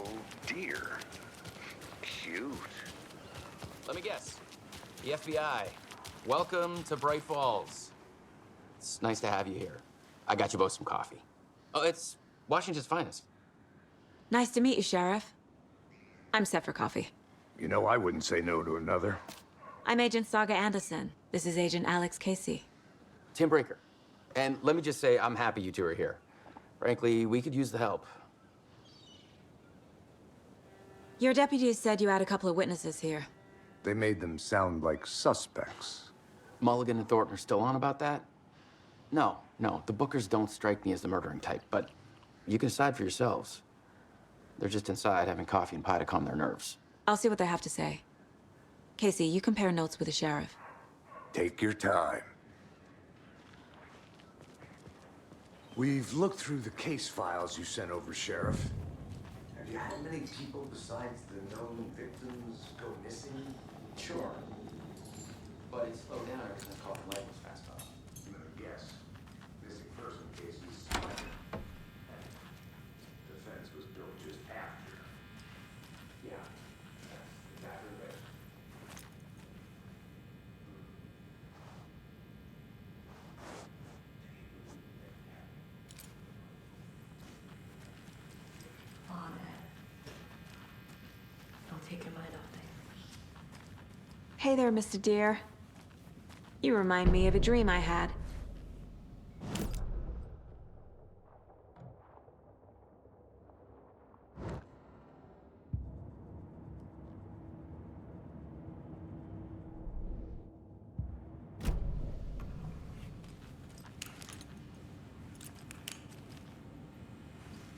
Oh dear. Cute. Let me guess. The FBI. Welcome to Bright Falls. It's nice to have you here. I got you both some coffee. Oh, it's Washington's finest. Nice to meet you, Sheriff. I'm set for coffee. You know, I wouldn't say no to another. I'm Agent Saga Anderson. This is Agent Alex Casey. Tim Breaker. And let me just say, I'm happy you two are here. Frankly, we could use the help. Your deputies said you had a couple of witnesses here. They made them sound like suspects. Mulligan and Thornton are still on about that? No, the Bookers don't strike me as the murdering type, but you can decide for yourselves. They're just inside having coffee and pie to calm their nerves. I'll see what they have to say. Casey, you compare notes with the sheriff. Take your time. We've looked through the case files you sent over, Sheriff. Have you had many people besides the known victims go missing? Sure. But it slowed down ever since Coffin Lake was fast off. I'm gonna guess. Missing person cases. Defense was built just after. Yeah, that's exactly right. Don't take your mind off things. Hey there, Mr. Deere. You remind me of a dream I had.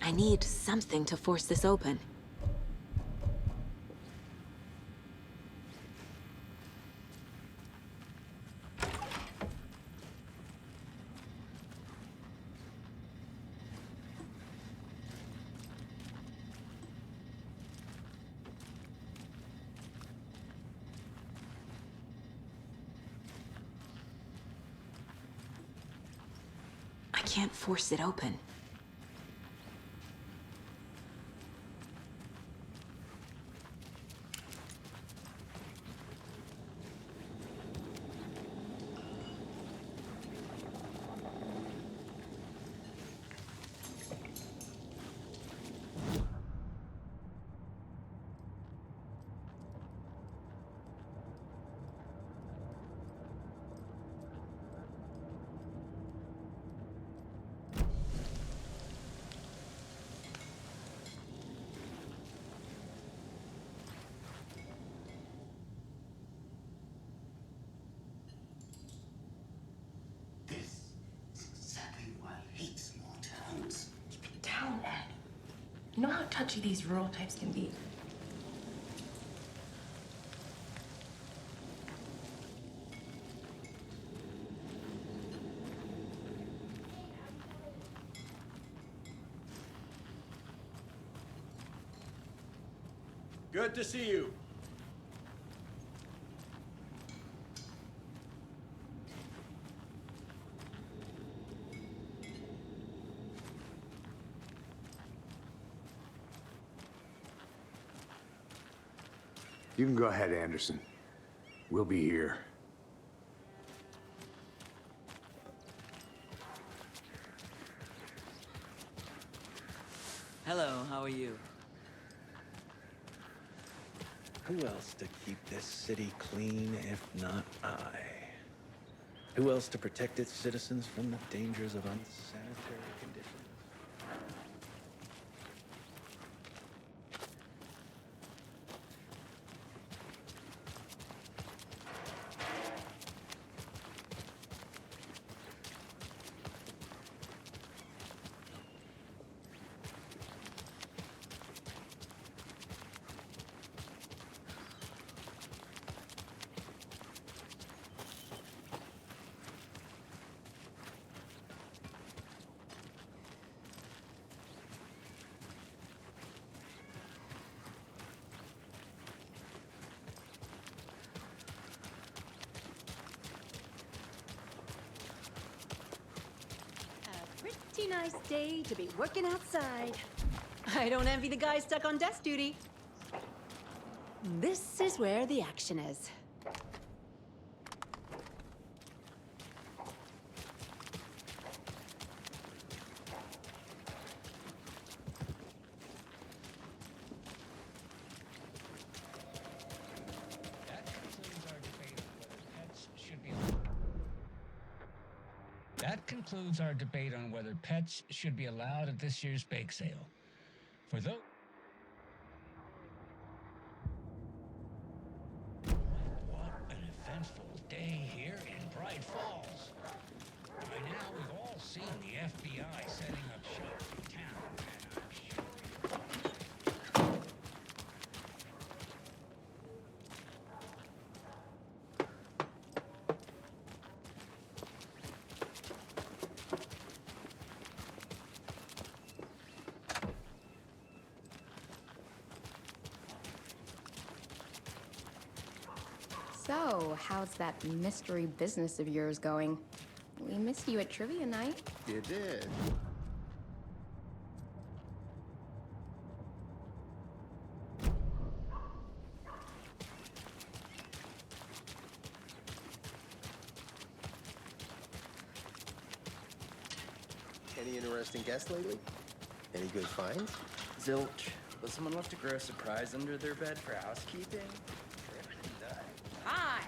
I need something to force this open. I can't force it open. Down, Ed. You know how touchy these rural types can be. Good to see you. You can go ahead, Anderson. We'll be here. Hello, how are you? Who else to keep this city clean if not I? Who else to protect its citizens from the dangers of unsanitary conditions? Pretty nice day to be working outside. I don't envy the guy stuck on desk duty. This is where the action is. That concludes our debate on whether pets should be allowed at this year's bake sale. For those... What an eventful day here in Bright Falls. By now, we've all seen the FBI setting up shop in town, and I'm sure... So, how's that mystery business of yours going? We missed you at trivia night. You did. Any interesting guests lately? Any good finds? Zilch. But someone left a gross surprise under their bed for housekeeping? Hi!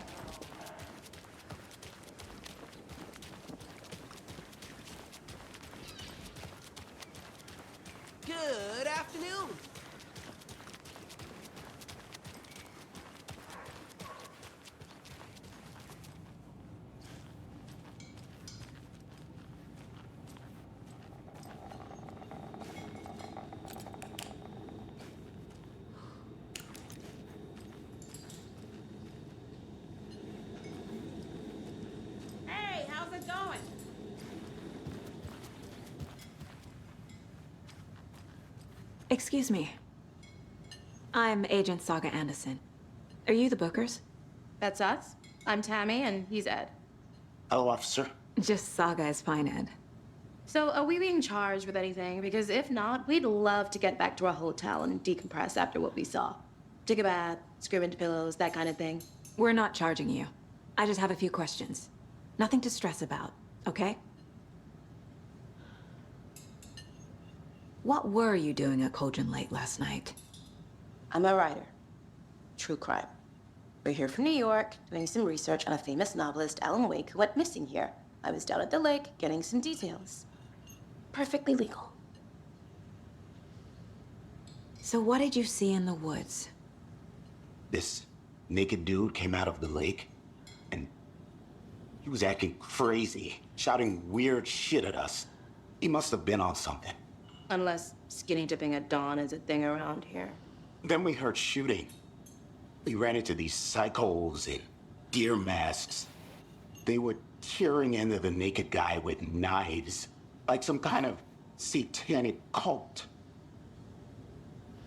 Good afternoon. Hey, how's it going? Excuse me. I'm Agent Saga Anderson. Are you the bookers? That's us. I'm Tammy, and he's Ed. Hello, officer. Just Saga is fine, Ed. So, are we being charged with anything? Because if not, we'd love to get back to our hotel and decompress after what we saw. Take a bath, scream into pillows, that kind of thing. We're not charging you. I just have a few questions. Nothing to stress about, okay? What were you doing at Cauldron Lake last night? I'm a writer. True crime. We're here from New York, doing some research on a famous novelist, Alan Wake, who went missing here. I was down at the lake, getting some details. Perfectly legal. So what did you see in the woods? This naked dude came out of the lake, and he was acting crazy, shouting weird shit at us. He must have been on something. Unless skinny dipping at dawn is a thing around here. Then we heard shooting. We ran into these psychos in deer masks. They were tearing into the naked guy with knives, like some kind of satanic cult.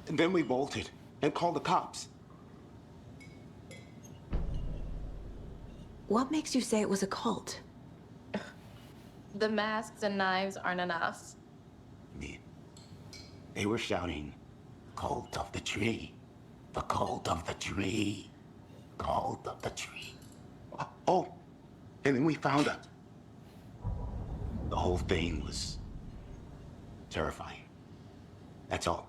And then we bolted and called the cops. What makes you say it was a cult? The masks and knives aren't enough. They were shouting, "Cult of the tree, the cult of the tree, cult of the tree." Oh, and then we found out. The whole thing was terrifying. That's all.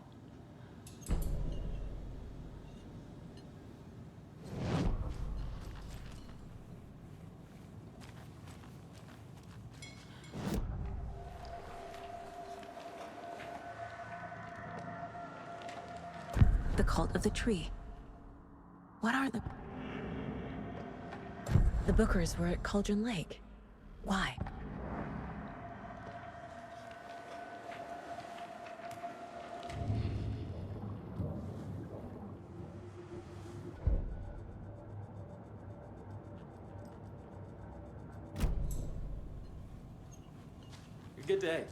The cult of the tree. What are the... The bookers were at Cauldron Lake. Why? Good day.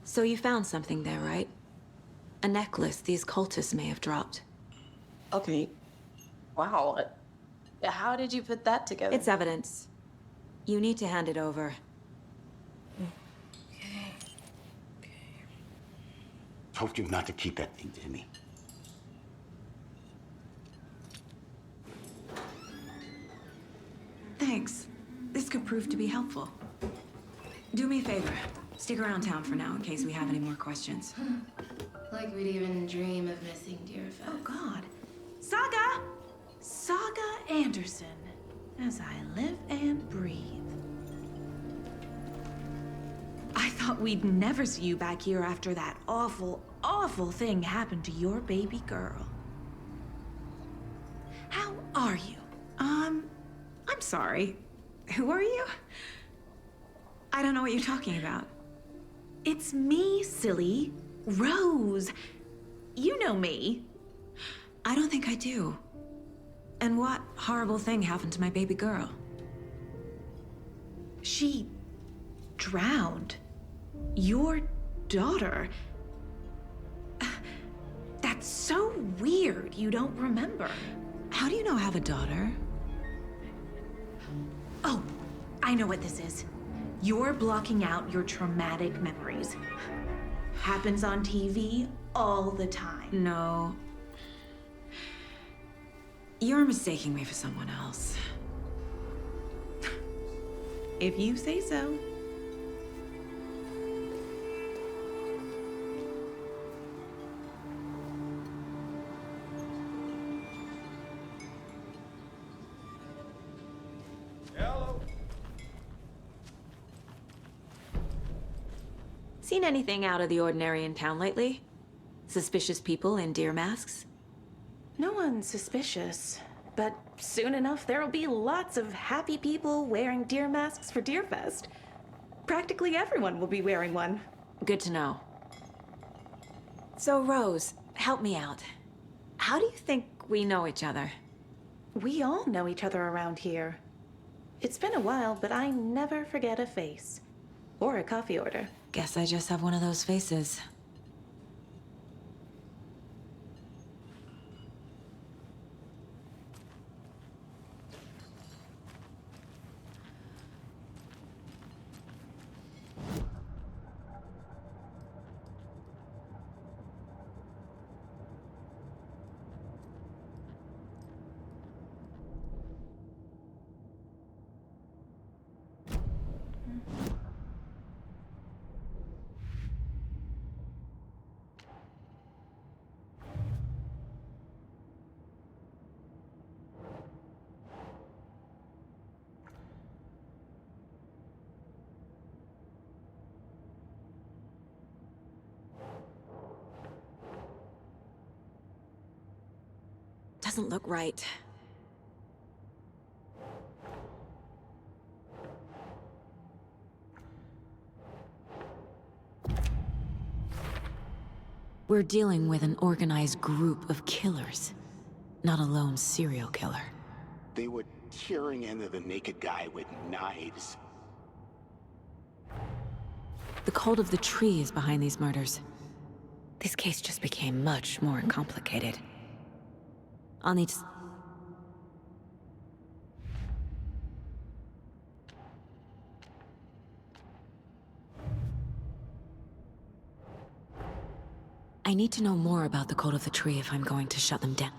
So you found something there, right? A necklace these cultists may have dropped. Okay. Wow. How did you put that together? It's evidence. You need to hand it over. told you not to keep that thing to me. Thanks. This could prove to be helpful. Do me a favor. Stick around town for now in case we have any more questions. Like we'd even dream of missing Deerfest. Oh, God. Saga! Saga Anderson. As I live and breathe. I thought we'd never see you back here after that awful, awful thing happened to your baby girl. How are you? I'm sorry. Who are you? I don't know what you're talking about. It's me, silly. Rose. You know me. I don't think I do. And what horrible thing happened to my baby girl? She drowned. Your daughter. That's so weird you don't remember. How do you know I have a daughter? Oh, I know what this is. You're blocking out your traumatic memories. Happens on TV all the time. No. You're mistaking me for someone else. If you say so. Seen anything out of the ordinary in town lately? Suspicious people in deer masks? No one's suspicious, but soon enough there'll be lots of happy people wearing deer masks for Deerfest. Practically everyone will be wearing one. Good to know. So, Rose, help me out. How do you think we know each other? We all know each other around here. It's been a while, but I never forget a face. Or a coffee order. Guess I just have one of those faces. Doesn't look right. We're dealing with an organized group of killers, not a lone serial killer. They were tearing into the naked guy with knives. The cult of the tree is behind these murders. This case just became much more complicated. I'll need to... I need to know more about the cult of the tree if I'm going to shut them down.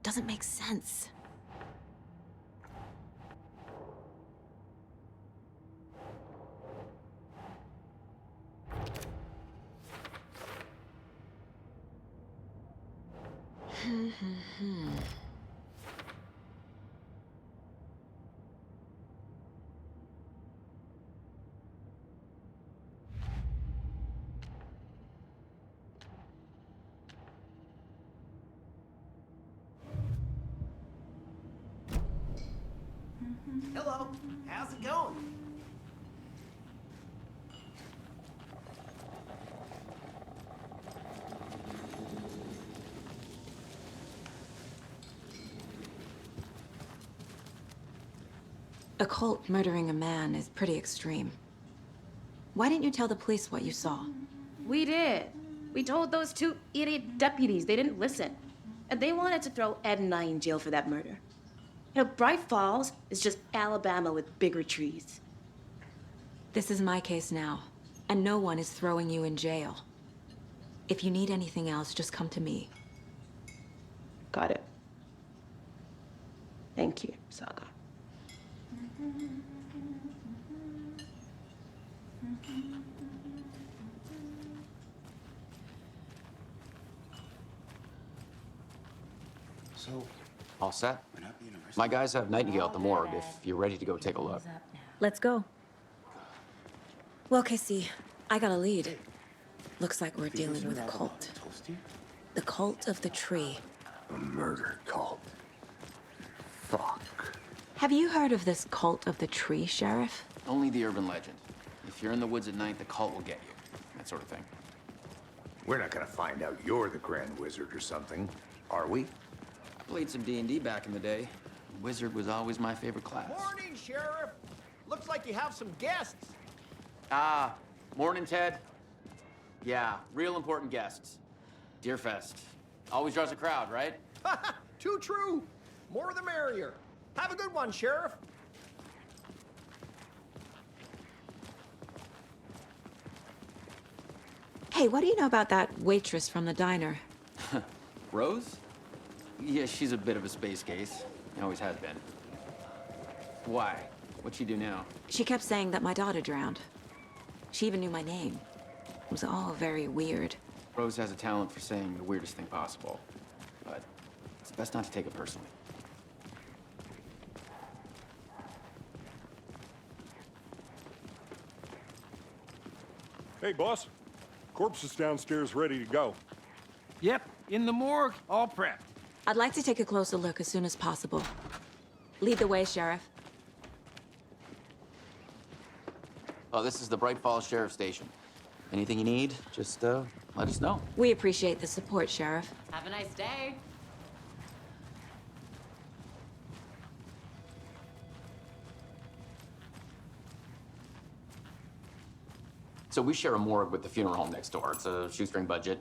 Doesn't make sense. Hello, how's it going? A cult murdering a man is pretty extreme. Why didn't you tell the police what you saw? We did. We told those two idiot deputies. They didn't listen. And they wanted to throw Ed and I in jail for that murder. You know, Bright Falls is just Alabama with bigger trees. This is my case now, and no one is throwing you in jail. If you need anything else, just come to me. Got it. Thank you, Saga. So, All set? we're not being arrested. My guys have Nightingale at the morgue if you're ready to go take a look. Let's go. Well, Casey, I got a lead. Looks like we're dealing with a cult. The cult of the tree. A murder cult. Fuck. Have you heard of this cult of the tree, Sheriff? Only the urban legend. If you're in the woods at night, the cult will get you. That sort of thing. We're not gonna find out you're the Grand Wizard or something, are we? I played some D&D back in the day. Wizard was always my favorite class. Morning, Sheriff. Looks like you have some guests. Ah, morning, Ted. Yeah, real important guests. Deerfest. Always draws a crowd, right? Too true. More the merrier. Have a good one, Sheriff. Hey, what do you know about that waitress from the diner? Rose? Yeah, she's a bit of a space case. Always has been. Why? What'd she do now? She kept saying that my daughter drowned. She even knew my name. It was all very weird. Rose has a talent for saying the weirdest thing possible. But it's best not to take it personally. Hey, boss. Corpse is downstairs ready to go. Yep, in the morgue, all prepped. I'd like to take a closer look as soon as possible. Lead the way, Sheriff. Oh, this is the Bright Falls Sheriff Station. Anything you need, just let us know. We appreciate the support, Sheriff. Have a nice day. So we share a morgue with the funeral home next door. It's a shoestring budget.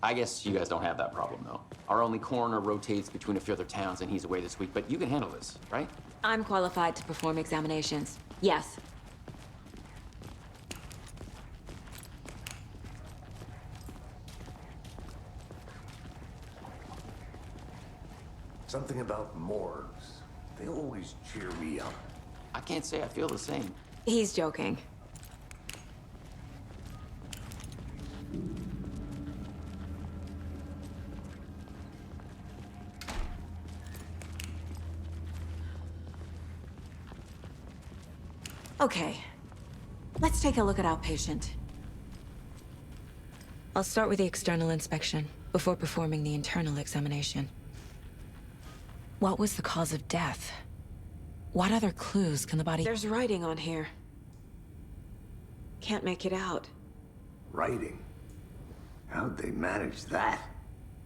I guess you guys don't have that problem, though. Our only coroner rotates between a few other towns, and he's away this week, but you can handle this, right? I'm qualified to perform examinations. Yes. Something about morgues. They always cheer me up. I can't say I feel the same. He's joking. Okay, let's take a look at our patient. I'll start with the external inspection before performing the internal examination. What was the cause of death? What other clues can the body— There's writing on here. Can't make it out. Writing? How'd they manage that?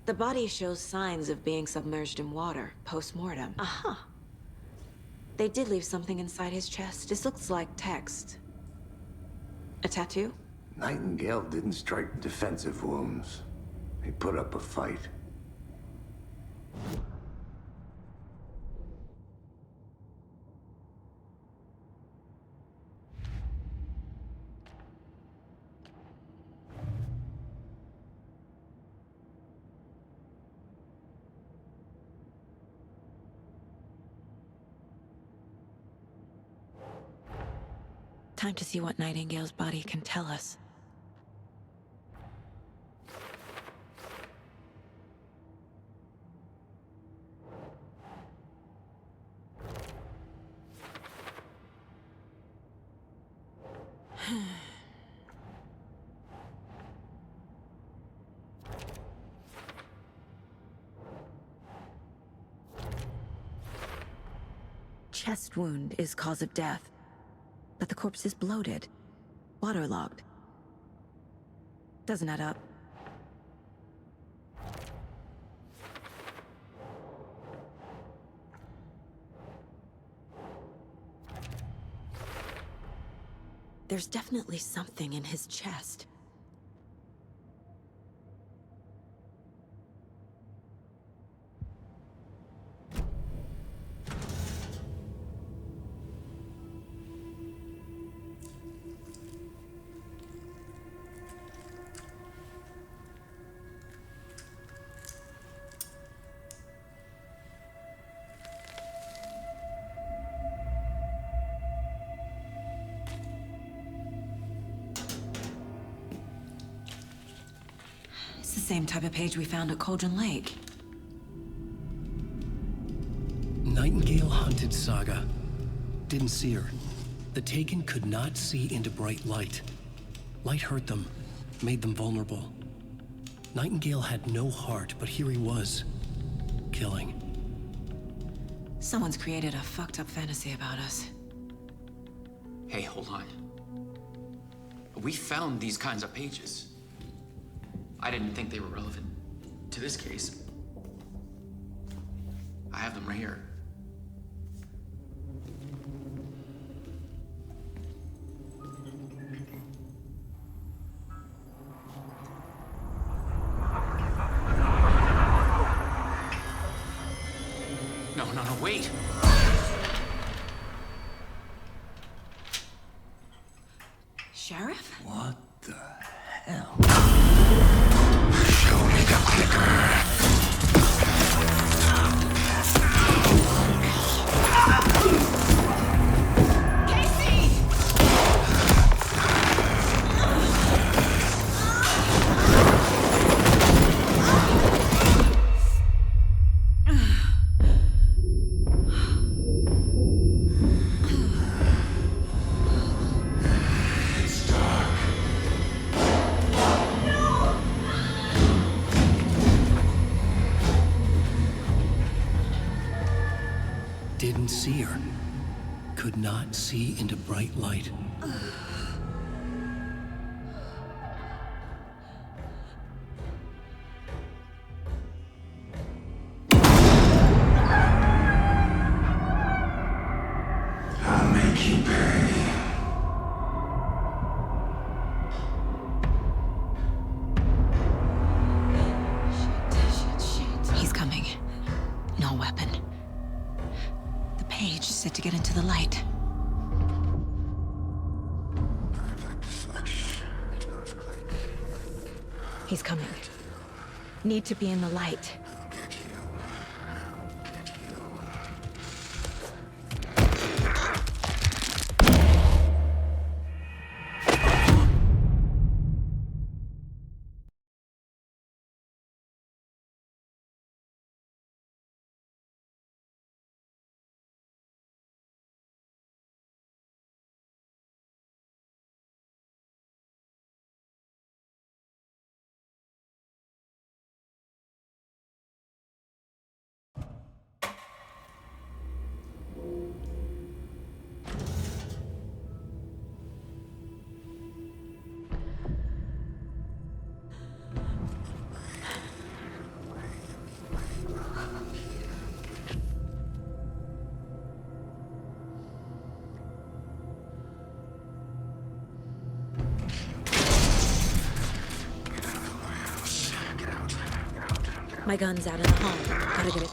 The body shows signs of being submerged in water, post-mortem. Aha. They did leave something inside his chest. This looks like text. A tattoo? Nightingale didn't strike defensive wounds. He put up a fight. Time to see what Nightingale's body can tell us. Chest wound is cause of death, but the corpse is bloated, waterlogged. Doesn't add up. There's definitely something in his chest. It's the same type of page we found at Cauldron Lake. Nightingale hunted Saga. Didn't see her. The Taken could not see into bright light. Light hurt them, made them vulnerable. Nightingale had no heart, but here he was, killing. Someone's created a fucked up fantasy about us. Hey, hold on. We found these kinds of pages. I didn't think they were relevant to this case. I have them right here. No, wait! Sheriff? What the hell? Show me the clicker. Didn't see her. Could not see into bright light. I'll make you pay. He's coming. No weapon. The page said to get into the light. He's coming. Need to be in the light. My gun's out in the hall. Gotta get it.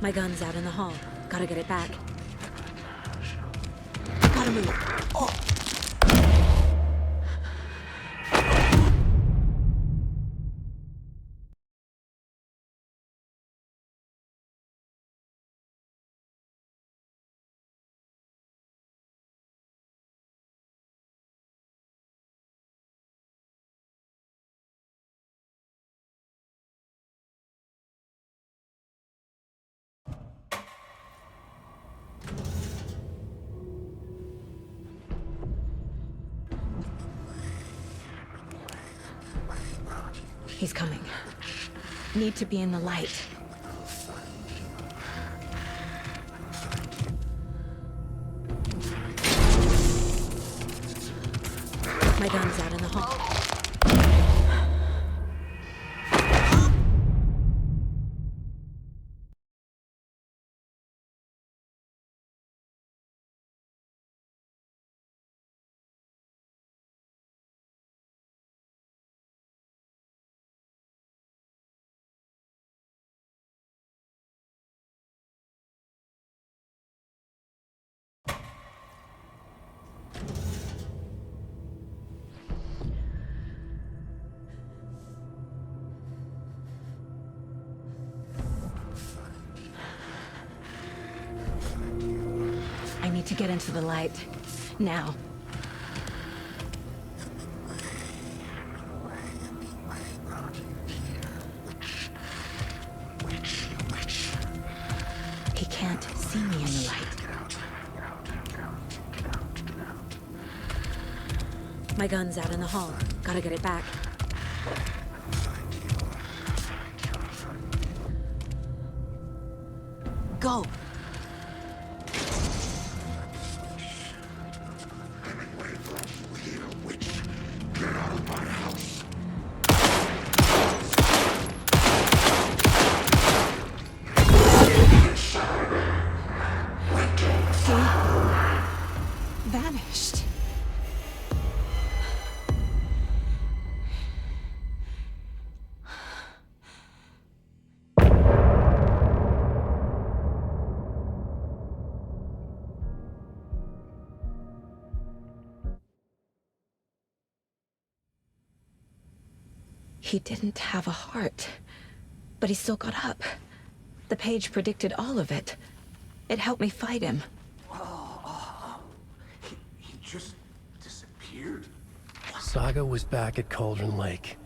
My gun's out in the hall. Gotta get it back. Gotta move. Oh. He's coming. Need to be in the light. My gun's out in the hall. I need to get into the light. Now. He can't see me in the light. My gun's out in the hall. Gotta get it back. Go! Vanished. He didn't have a heart, but he still got up. The page predicted all of it. It helped me fight him. He just disappeared? Saga was back at Cauldron Lake.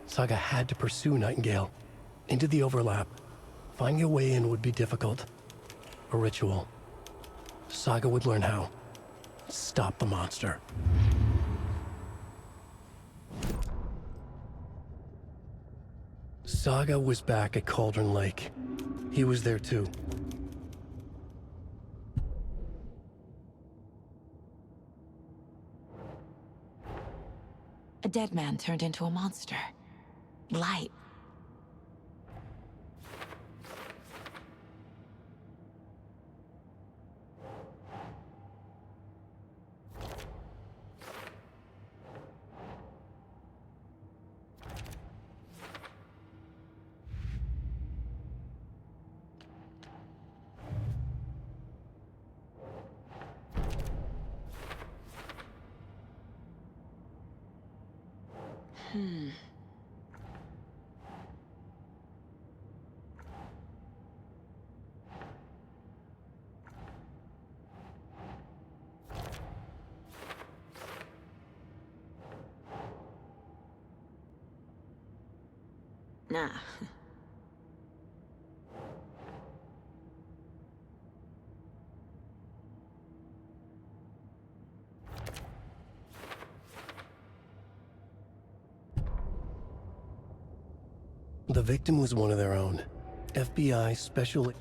Saga had to pursue Nightingale. Into the overlap. Finding a way in would be difficult. A ritual. Saga would learn how. Stop the monster. Saga was back at Cauldron Lake. He was there too. A dead man turned into a monster. Light. Nah. The victim was one of their own. FBI special...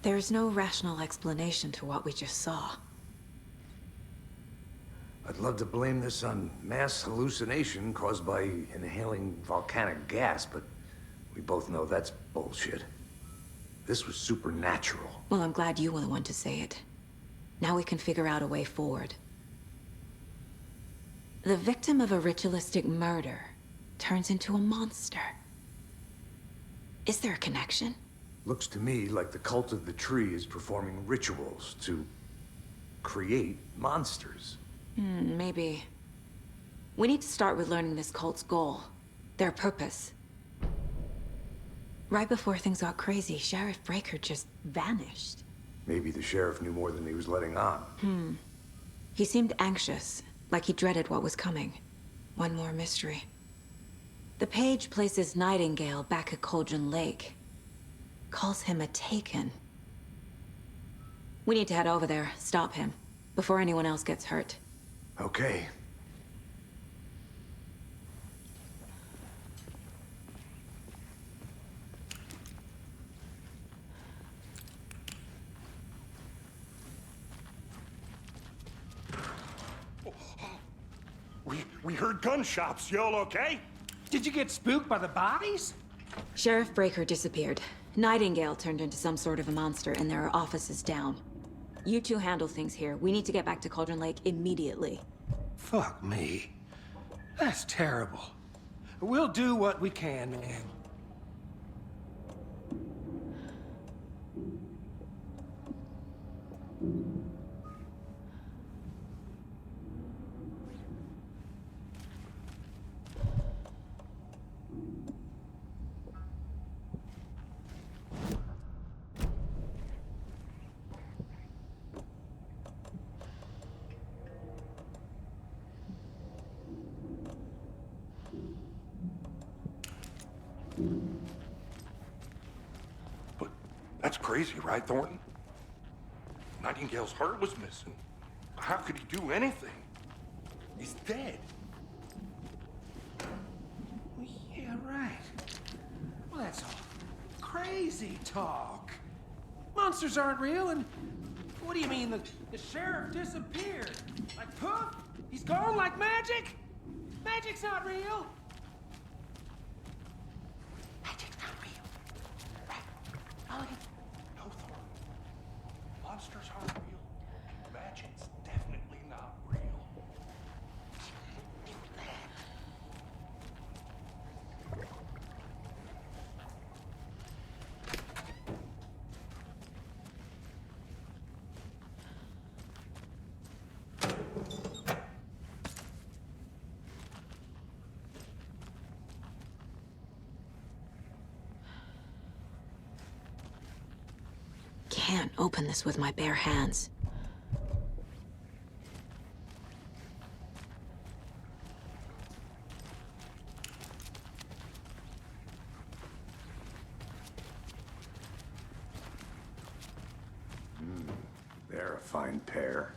There's no rational explanation to what we just saw. I'd love to blame this on mass hallucination caused by inhaling volcanic gas, but we both know that's bullshit. This was supernatural. Well, I'm glad you were the one to say it. Now we can figure out a way forward. The victim of a ritualistic murder turns into a monster. Is there a connection? Looks to me like the cult of the tree is performing rituals to create monsters. Maybe. We need to start with learning this cult's goal, their purpose. Right before things got crazy, Sheriff Breaker just vanished. Maybe the sheriff knew more than he was letting on. He seemed anxious, like he dreaded what was coming. One more mystery. The page places Nightingale back at Cauldron Lake. Calls him a Taken. We need to head over there, stop him, before anyone else gets hurt. Okay. We heard gunshots. Y'all okay? Did you get spooked by the bodies? Sheriff Breaker disappeared. Nightingale turned into some sort of a monster, and there are offices down. You two handle things here. We need to get back to Cauldron Lake immediately. Fuck me. That's terrible. We'll do what we can, man. But that's crazy, right, Thornton? Nightingale's heart was missing. How could he do anything? He's dead. Yeah, right. Well, that's all crazy talk. Monsters aren't real, and what do you mean the sheriff disappeared? Like poof? He's gone like magic? Magic's not real. Magic's not real. Right. No, Thornton. Monsters aren't real. Magic's definitely not real. Can't open this with my bare hands. They're a fine pair.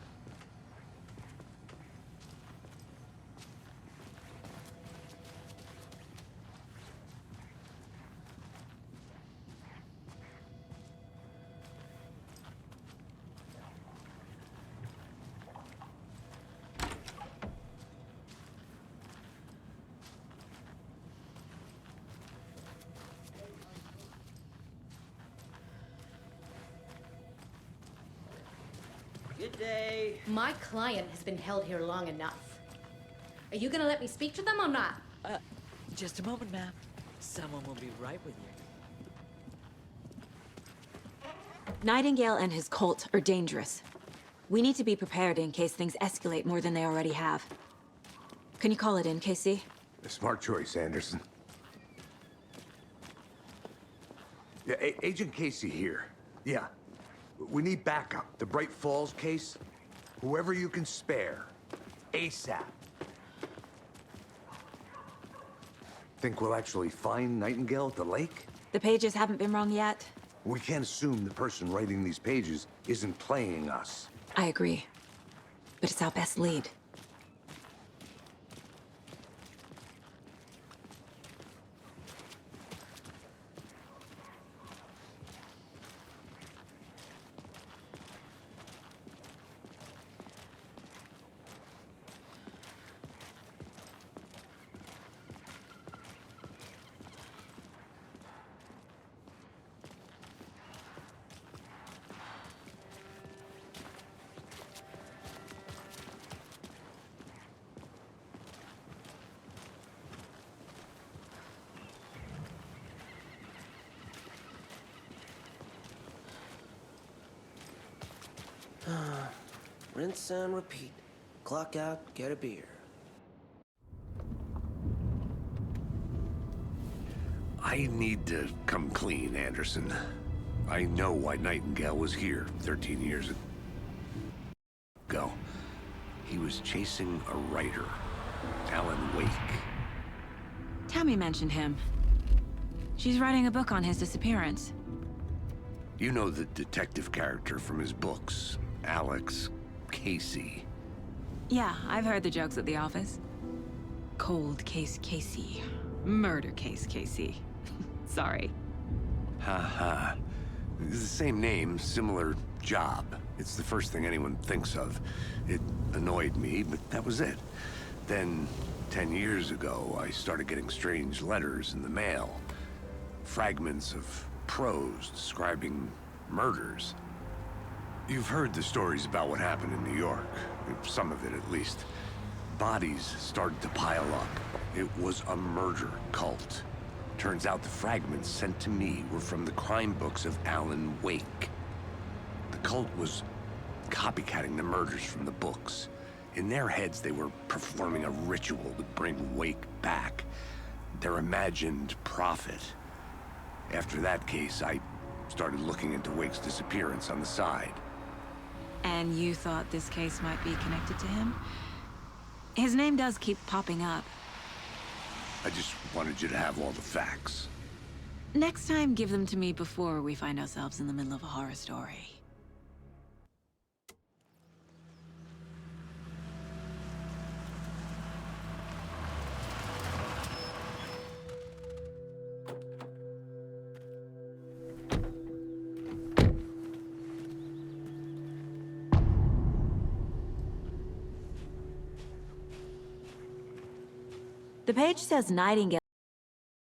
Good day. My client has been held here long enough. Are you gonna let me speak to them or not? Just a moment, ma'am. Someone will be right with you. Nightingale and his cult are dangerous. We need to be prepared in case things escalate more than they already have. Can you call it in, KC? A smart choice, Anderson. Yeah, Agent Casey here. Yeah. We need backup. The Bright Falls case. Whoever you can spare. ASAP. Think we'll actually find Nightingale at the lake? The pages haven't been wrong yet. We can't assume the person writing these pages isn't playing us. I agree. But it's our best lead. Rinse and repeat. Clock out, get a beer. I need to come clean, Anderson. I know why Nightingale was here 13 years ago. He was chasing a writer, Alan Wake. Tammy mentioned him. She's writing a book on his disappearance. You know the detective character from his books, Alex Casey. Yeah, I've heard the jokes at the office. Cold case Casey. Murder case Casey. Sorry. Ha. It's the same name, similar job. It's the first thing anyone thinks of. It annoyed me, but that was it. Then, 10 years ago, I started getting strange letters in the mail. Fragments of prose describing murders. You've heard the stories about what happened in New York. Some of it, at least. Bodies started to pile up. It was a murder cult. Turns out the fragments sent to me were from the crime books of Alan Wake. The cult was copycatting the murders from the books. In their heads, they were performing a ritual to bring Wake back. Their imagined prophet. After that case, I started looking into Wake's disappearance on the side. And you thought this case might be connected to him? His name does keep popping up. I just wanted you to have all the facts. Next time, give them to me before we find ourselves in the middle of a horror story. The page says Nightingale